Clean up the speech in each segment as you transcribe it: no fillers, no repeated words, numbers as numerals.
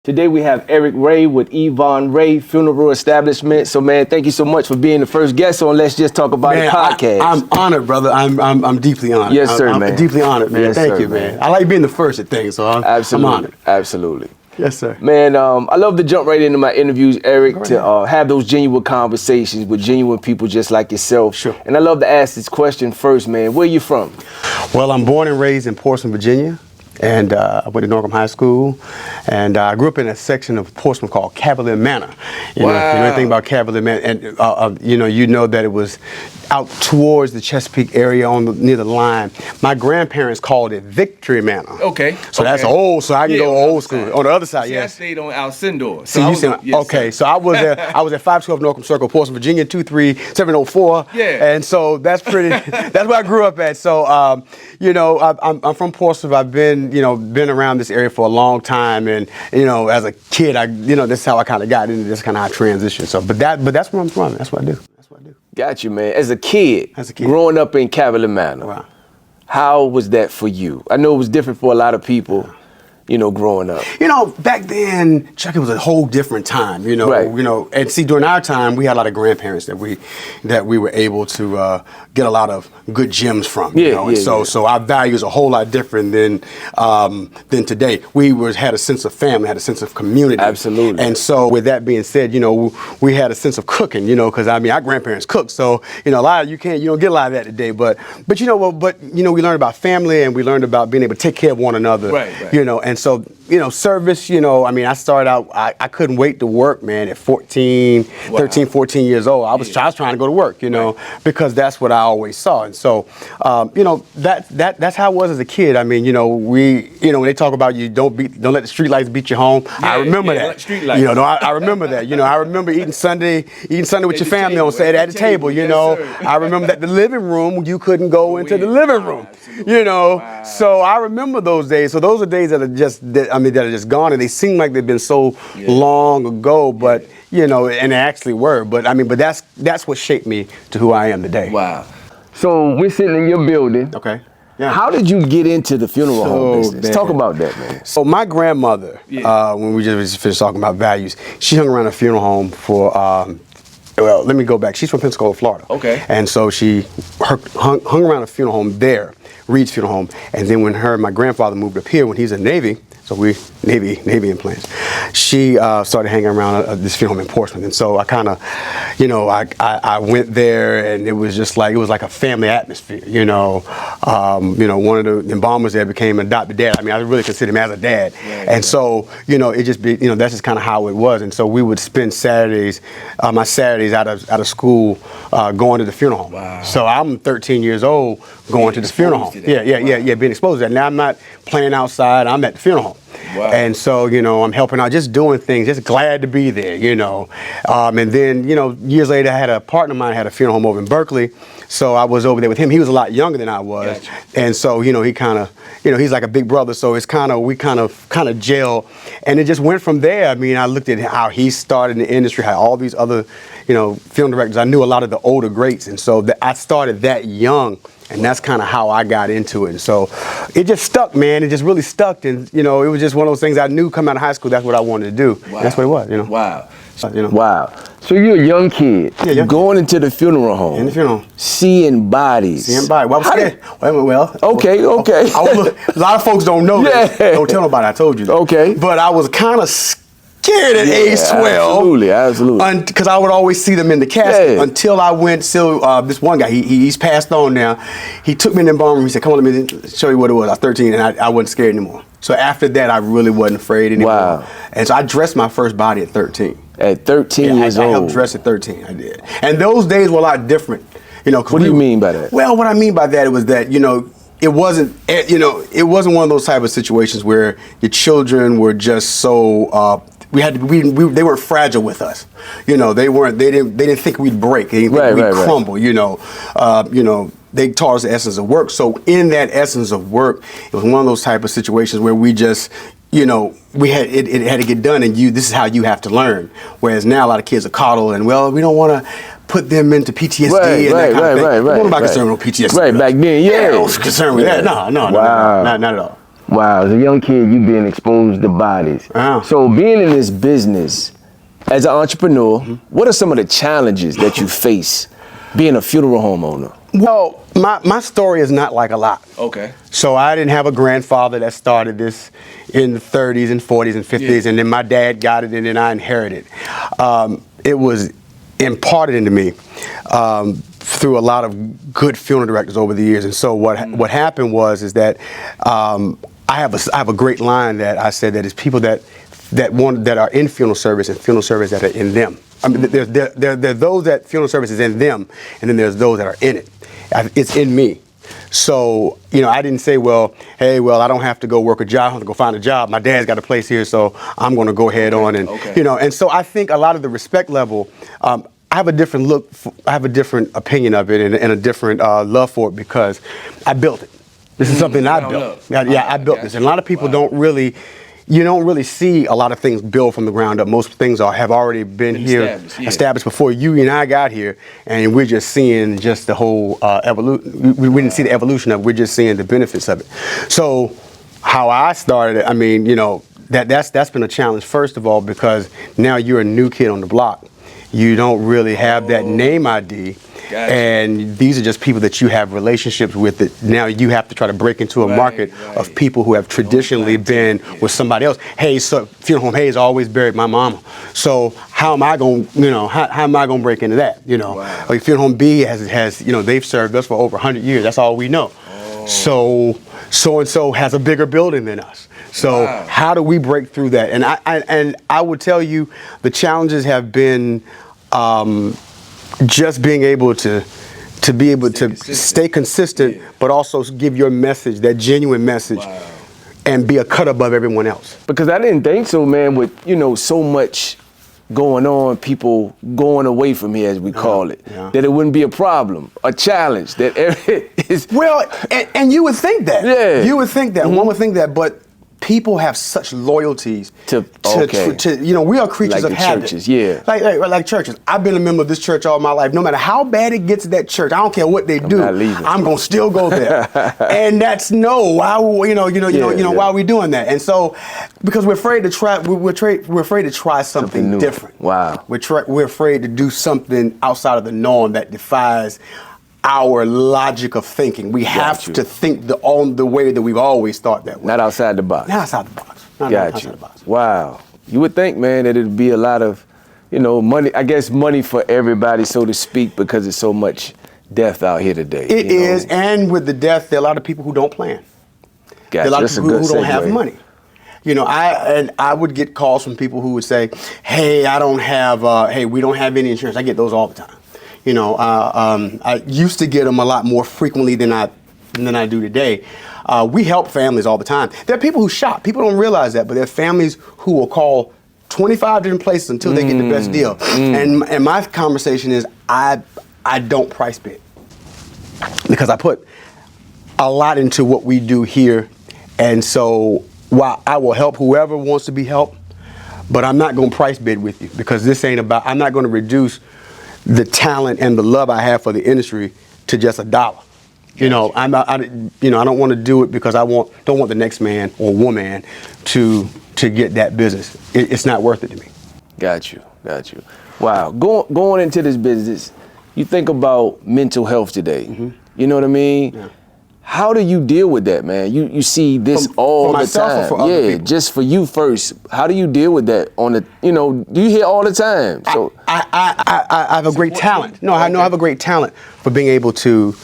Today we have Wray with Vaughn Wray Funeral Establishment. So man, thank you so much for being the first guest on Let's Just Talk About It podcast. I'm honored, brother. I'm deeply honored. Yes, sir, I'm man. deeply honored, man. Yes, Thank sir, you, man. I like being the first at things, so I'm honored. Absolutely. Yes, sir. Man, I love to jump right into my interviews, Eric, to have those genuine conversations with genuine people just like yourself. Sure. And I love to ask this question first, man. Where you from? Well, I'm born and raised in Portsmouth, Virginia. And I went to Norcom High School, and I grew up in a section of Portsmouth called Cavalier Manor. You know anything about Cavalier Manor, and you know that it was out towards the Chesapeake area near the line. My grandparents called it Victory Manor. Okay. So that's old. So I can go old school. On the other side, See, yes. I stayed on Alcindor. So I was at 512 Norcom Circle, Portsmouth, Virginia, 23704. Yeah. And so that's pretty. That's where I grew up at. So I'm from Portsmouth. I've been around this area for a long time, and as a kid, this is how I kind of got into this, kind of how I transitioned. So, but that's where I'm from. That's what I do. Got you, man. As a kid, growing up in Cavalier Manor, wow. How was that for you? I know it was different for a lot of people, growing up. Back then, Chuck, it was a whole different time. Right. And see, during our time, we had a lot of grandparents that we were able to get a lot of good gems from. So our values are a whole lot different than today. We had a sense of family, had a sense of community. Absolutely. And so, with that being said, we had a sense of cooking. Because our grandparents cooked. So a lot of you don't get a lot of that today. But we learned about family, and we learned about being able to take care of one another. Right. And so, service, I started out, I couldn't wait to work, man, at 13, 14 years old. I was trying to go to work, because that's what I always saw. And so, that's how I was as a kid. When they talk about you don't let the street lights beat you home. I remember that. Street lights. I remember that. I remember eating Sunday with your family on Saturday at the table. I remember that the living room, you couldn't go into the living room. So I remember those days. So those are days that are just gone, and they seem like they've been so long ago, but and they actually were. But that's what shaped me to who I am today. Wow. So we're sitting in your building. Okay. Yeah. How did you get into the funeral home business? Talk about that, man. So my grandmother, when we just finished talking about values, she hung around a funeral home for. Well, let me go back. She's from Pensacola, Florida. Okay. And so she hung around a funeral home there, Reed's Funeral Home. And then when my grandfather moved up here, when he's in the Navy, so we Navy implants, she started hanging around this funeral home in Portsmouth. And so I kind of, I went there, and it was just like, it was like a family atmosphere. One of the embalmers there became an adopted dad. I really consider him as a dad. And so, it just be, that's just kind of how it was. And so we would spend Saturdays, my Saturdays out of school, going to the funeral home. Wow. So I'm 13 years old going to this funeral home. Being exposed to that. Now I'm not playing outside, I'm at the funeral home. Wow. And so, I'm helping out, just doing things, just glad to be there, And then, years later, I had a partner of mine had a funeral home over in Berkeley. So I was over there with him. He was a lot younger than I was. Gotcha. And so, he kind of, he's like a big brother. So it's we kind of gel. And it just went from there. I looked at how he started in the industry, how all these other, film directors, I knew a lot of the older greats. And so I started that young. And that's kind of how I got into it. And so it just stuck, man. It just really stuck. And, it was just one of those things I knew coming out of high school, that's what I wanted to do. Wow. That's what it was, Wow. Wow. So you're a young kid going into the funeral home. In the funeral home. Seeing bodies. Well, I was scared. Okay. A lot of folks don't know this. Don't tell nobody I told you that. Okay. But I was kind of scared at age 12. Absolutely. Because I would always see them in the casket until I went to this one guy. He's passed on now. He took me in the embalming room. He said, "Come on, let me show you what it was." I was 13, and I wasn't scared anymore. So after that, I really wasn't afraid anymore. Wow. And so I dressed my first body at 13. At 13 years old. I helped dress at 13. I did. And those days were a lot different. What do you mean by that? Well, what I mean by that was that it wasn't one of those type of situations where your children were just so. They weren't fragile with us, they didn't think we'd break, they didn't think we'd crumble, they taught us the essence of work. So in that essence of work, it was one of those type of situations where we just, we had it had to get done, and this is how you have to learn. Whereas now a lot of kids are coddled, and we don't want to put them into PTSD and that kind of thing. What about concerned with PTSD? Right, back then, I was concerned with that. No, not at all. Wow, as a young kid, you being exposed to bodies. So being in this business, as an entrepreneur, what are some of the challenges that you face being a funeral home owner? Well, my story is not like a lot. Okay. So I didn't have a grandfather that started this in the 30s and 40s and 50s, and then my dad got it, and then I inherited. It was imparted into me through a lot of good funeral directors over the years. And so what happened was that I have a great line that I said that is people that are in funeral service and funeral service that are in them. I mean, there are those that funeral service is in them, and then there's those that are in it. It's in me. So, I didn't say, hey, I don't have to go work a job. I have to go find a job. My dad's got a place here, so I'm going to go head on. And, and so I think a lot of the respect level, I have a different look, I have a different opinion of it and a different love for it because I built it. This is something I built. I built this. And a lot of people don't really see a lot of things built from the ground up. Most things have already been here, established before you and I got here, and we're just seeing just the whole evolution. We didn't see the evolution of it. We're just seeing the benefits of it. So how I started, that's been a challenge, first of all, because now you're a new kid on the block. You don't really have that name ID. Gotcha. And these are just people that you have relationships with that now you have to try to break into a market of people who have traditionally been with somebody else. Hey, so Funeral Home Hayes always buried my mama. So how am I going, how am I going to break into that? Like Funeral Home B has they've served us for over 100 years. That's all we know. So and so has a bigger building than us. So how do we break through that? And I would tell you the challenges have been just being able to stay consistent, but also give your message, that genuine message, and be a cut above everyone else. Because I didn't think so, man, with, so much going on, people going away from here, as we call it, that it wouldn't be a problem, a challenge, that is... Well, and you would think that. Yeah. You would think that. One would think that, but people have such loyalties to we are creatures like of habit. Churches, like churches. I've been a member of this church all my life. No matter how bad it gets at that church, I don't care what they do. I'm gonna still go there. And that's why why are we doing that? And so because we're afraid to try, we're afraid to try something different. Wow. We're afraid to do something outside of the norm that defies our logic of thinking. We have to think on the way that we've always thought that way. Not outside the box. Not outside the box. Outside the box. Wow. You would think, man, that it'd be a lot of, money, I guess money for everybody, so to speak, because there's so much death out here today. It is, and with the death, there are a lot of people who don't plan. There are a lot of people who don't have money. I would get calls from people who would say, hey, we don't have any insurance. I get those all the time. I used to get them a lot more frequently than I do today. We help families all the time. There are people who shop. People don't realize that, but there are families who will call 25 different places until they get the best deal. And my conversation is, I don't price bid because I put a lot into what we do here. And so while I will help whoever wants to be helped, but I'm not going to price bid with you because this ain't about, I'm not going to reduce the talent and the love I have for the industry to just $1. I don't want to do it because don't want the next man or woman to get that business. It's not worth it to me. Got you. Wow. Going into this business, you think about mental health today. You know what I mean? Yeah. How do you deal with that, man? You see this all the time. Or for other people? Just for you first. How do you deal with that do you hear all the time? So I have a great talent. No, I know I have a great talent for being able to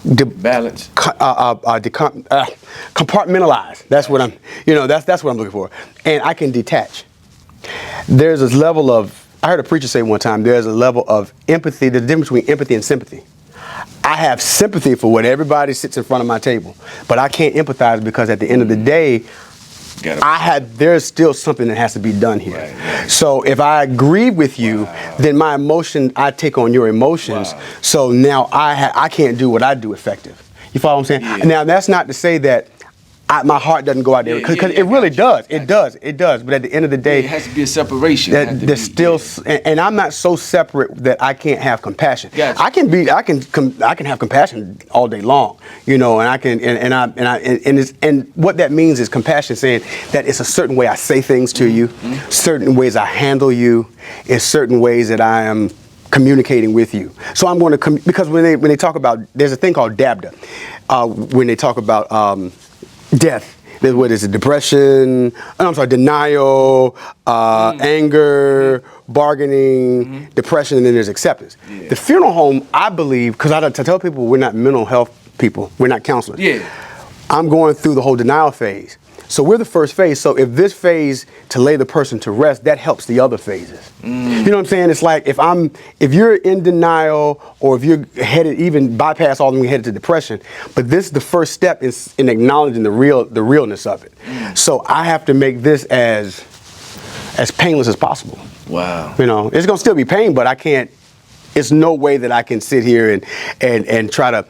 balance, compartmentalize. That's what I'm. That's what I'm looking for. And I can detach. There's this level of. I heard a preacher say one time. There's a level of empathy. There's a difference between empathy and sympathy. I have sympathy for what everybody sits in front of my table, but I can't empathize because at the end of the day, there's still something that has to be done here. Right. So if I agree with you, then my emotion, I take on your emotions. So now I can't do what I do effective. You follow what I'm saying? Yeah. Now that's not to say that my heart doesn't go out there because it really does. It does. But at the end of the day, it has to be a separation. There's still, and I'm not so separate that I can't have compassion. Gotcha. I can have compassion all day long, you know, and I can, and what that means is compassion, saying that it's a certain way I say things to you, certain ways I handle you, in certain ways that I am communicating with you. So I'm going to because when they talk about, there's a thing called DABDA, when they talk about death. There's what is it? Depression. Denial, anger, bargaining, depression, and then there's acceptance. Yeah. The funeral home, I believe, because I tell people we're not mental health people, we're not counselors. Yeah. I'm going through the whole denial phase. So we're the first phase. So if this phase to lay the person to rest, that helps the other phases. You know what I'm saying? It's like if you're in denial, or if you're headed, even bypass all of them, headed to depression. But this is the first step in acknowledging the realness of it. So I have to make this as painless as possible. Wow. You know, it's gonna still be pain, but I can't. It's no way that I can sit here and try to,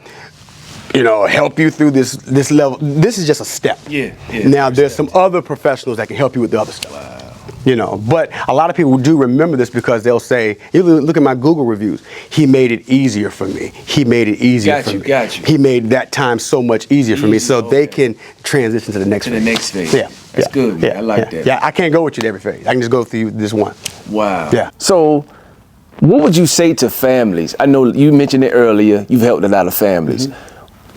you know, help you through this level. This is just a step. Yeah. Now there's some other professionals that can help you with the other stuff. Wow. You know, but a lot of people do remember this because they'll say, you look at my Google reviews. He made it easier for me. He made it easier for me. Got you. He made that time so much easier for me, so they can transition to the next phase. Yeah. That's good. Man. I like that. Yeah, I can't go with you to every phase. I can just go through this one. Wow. Yeah. So, what would you say to families? I know you mentioned it earlier. You've helped a lot of families.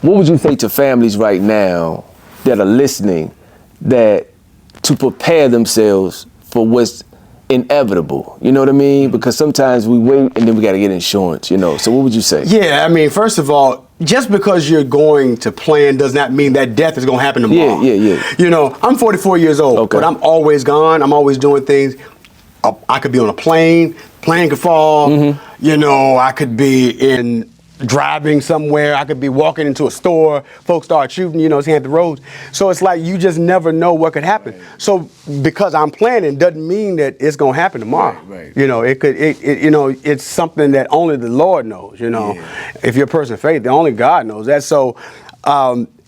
What would you say to families right now that are listening, that to prepare themselves for what's inevitable? You know what I mean? Because sometimes we wait and then we got to get insurance, you know. So what would you say? Yeah, I mean, first of all, just because you're going to plan does not mean that death is going to happen tomorrow. Yeah. You know, I'm 44 years old, but I'm always gone. I'm always doing things. I could be on a plane could fall. You know, I could be driving somewhere, I could be walking into a store, folks start shooting, you know, it's the roads. So it's like you just never know what could happen. Right. So because I'm planning doesn't mean that it's gonna happen tomorrow. Right. You know, you know, it's something that only the Lord knows, you know. If you're a person of faith, only God knows that. So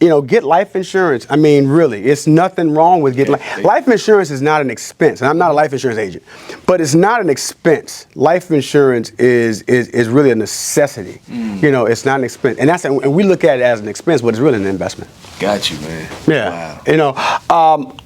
you know, get life insurance. I mean, really, it's nothing wrong with getting life insurance is not an expense. And I'm not a life insurance agent, but it's not an expense. Life insurance is really a necessity. You know, it's not an expense, and we look at it as an expense, but it's really an investment. Got you, man. Yeah. Wow. You know,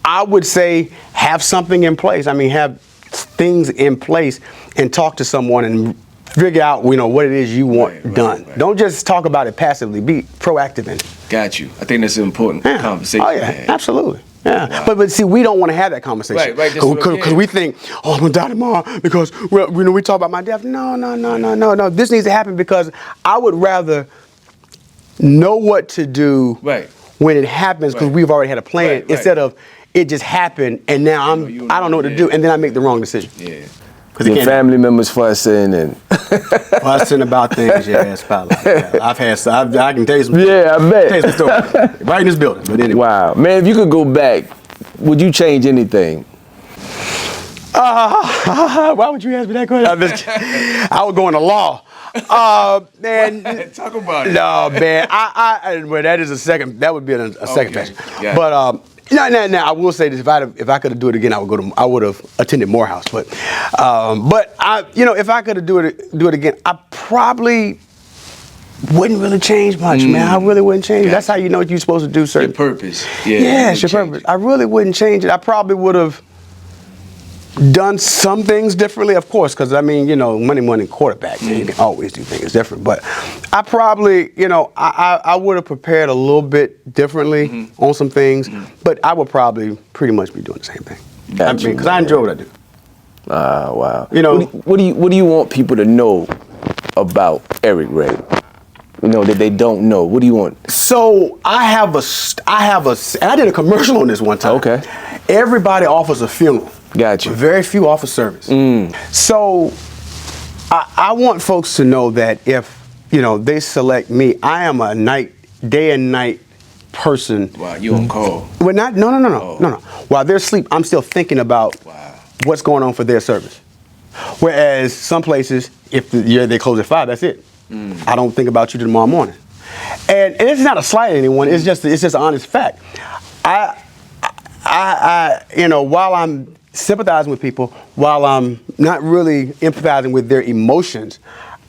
I would say have something in place. I mean, have things in place and talk to someone and figure out, you know, what it is you want done. Right. Don't just talk about it passively. Be proactive in it. Got you. I think that's an important conversation. Oh yeah, absolutely. Yeah. Wow. But see, we don't want to have that conversation. Right. Because we think, oh, I'm gonna die tomorrow because we talk about my death. No. This needs to happen because I would rather know what to do when it happens because we've already had a plan instead of it just happened and now I don't know what to do and then I make the wrong decision. Yeah. Your family members fussing and fussing about things, it's probably. Yeah. I can tell you some. Yeah, I bet. Tell you some stories right in this building. But anyway. Wow, man! If you could go back, would you change anything? Why would you ask me that question? I would go into law. Man, talk about it. No, man. Well, that is a second. That would be a second question. But No, I will say this: if I could do it again, I would have attended Morehouse. But you know, if I could do it again, I probably wouldn't really change much, man. I really wouldn't change. That's how you know what you're supposed to do. Certain your purpose. Yeah, it's your purpose. I really wouldn't change it. I probably would have done some things differently, of course, because I mean, you know, money quarterback, man, you can always do things different. But I probably, you know, I would have prepared a little bit differently on some things, but I would probably pretty much be doing the same thing. Because I enjoy what I do. Wow. You know, what do you want people to know about Eric Wray? You know, that they don't know. What do you want? So I have and I did a commercial on this one time. Okay. Everybody offers a funeral. Got you. Very few offer service. So I want folks to know that if, you know, they select me, I am a day and night person. Wow, you on call. Well, no. While they're asleep, I'm still thinking about what's going on for their service. Whereas some places, if they close at 5, that's it. I don't think about you tomorrow morning. And it's not a slight at anyone, it's just an honest fact. while I'm sympathizing with people, while I'm not really empathizing with their emotions,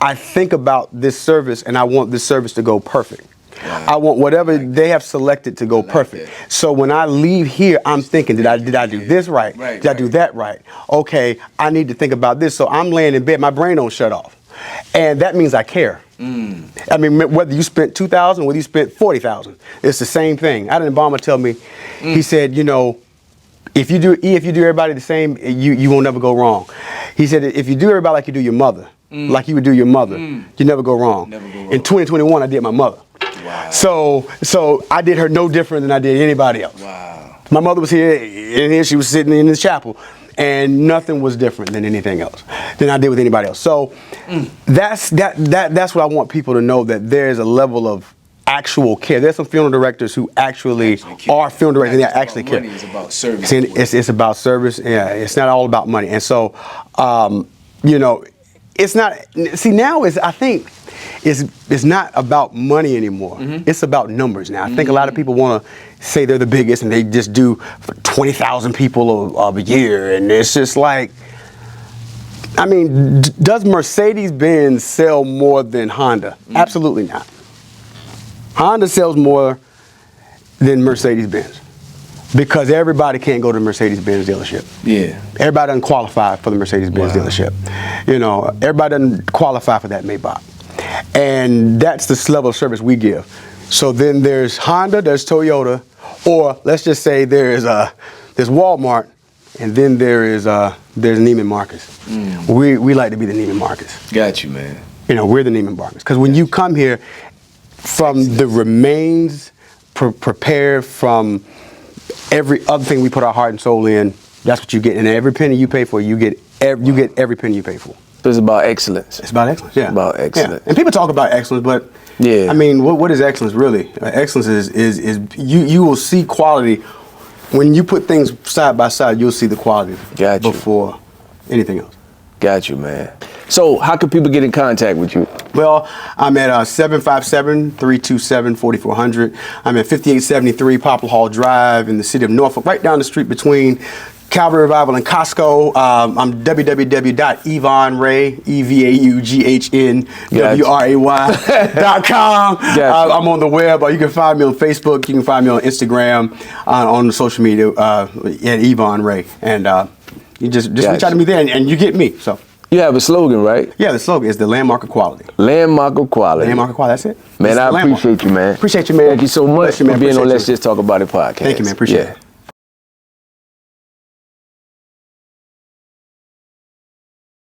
I think about this service and I want this service to go perfect. Wow. I want whatever they have selected to go perfect. That. So when I leave here, I'm thinking, did I do this right? Did I do that right? Okay, I need to think about this. So I'm laying in bed, my brain don't shut off. And that means I care. I mean, whether you spent $2,000 or whether you spent $40,000, it's the same thing. I had an Obama tell me, he said, if you do everybody the same, you won't never go wrong. He said, if you do everybody like you do your mother, like you would do your mother, you never go wrong. In 2021, I did my mother. Wow. So I did her no different than I did anybody else. Wow. My mother was here, and here she was sitting in the chapel, and nothing was different than anything else than I did with anybody else. So that's what I want people to know, that there's a level of actual care. There's some funeral directors who actually are funeral directors and they actually care. Money is about service. It's about service. Yeah, it's not all about money. And so, it's not. See, now I think it's not about money anymore. It's about numbers now. I think a lot of people want to say they're the biggest and they just do 20,000 people of a year, and it's just like, I mean, does Mercedes-Benz sell more than Honda? Absolutely not. Honda sells more than Mercedes-Benz because everybody can't go to the Mercedes-Benz dealership. Yeah. Everybody doesn't qualify for the Mercedes-Benz dealership. Everybody doesn't qualify for that Maybach. And that's the level of service we give. So then there's Honda, there's Toyota, or let's just say there's Walmart, and then there's Neiman Marcus. We like to be the Neiman Marcus. Got you, man. We're the Neiman Marcus. Because when you come here, from the remains, prepared from every other thing we put our heart and soul in, that's what you get. And every penny you pay for, you get every penny you pay for. So it's about excellence. It's about excellence, yeah. It's about excellence. Yeah. And people talk about excellence, but I mean, what is excellence really? Excellence is you will see quality. When you put things side by side, you'll see the quality before anything else. Got you, man. So how can people get in contact with you? Well, I'm at 757-327-4400. I'm at 5873 Poplar Hall Drive in the city of Norfolk, right down the street between Calvary Revival and Costco. I'm www.evaughnray, EVAUGHNWRAY.com. I'm on the web. You can find me on Facebook. You can find me on Instagram, on social media at Vaughn Wray. And you just reach out to me there and you get me. So. You have a slogan, right? Yeah, the slogan is the landmark of quality. Landmark of quality. Landmark of quality, that's it. Man, I appreciate you, man. Appreciate you, man. Thank you so much for being on Let's Just Talk About It podcast. Thank you, man. Appreciate it.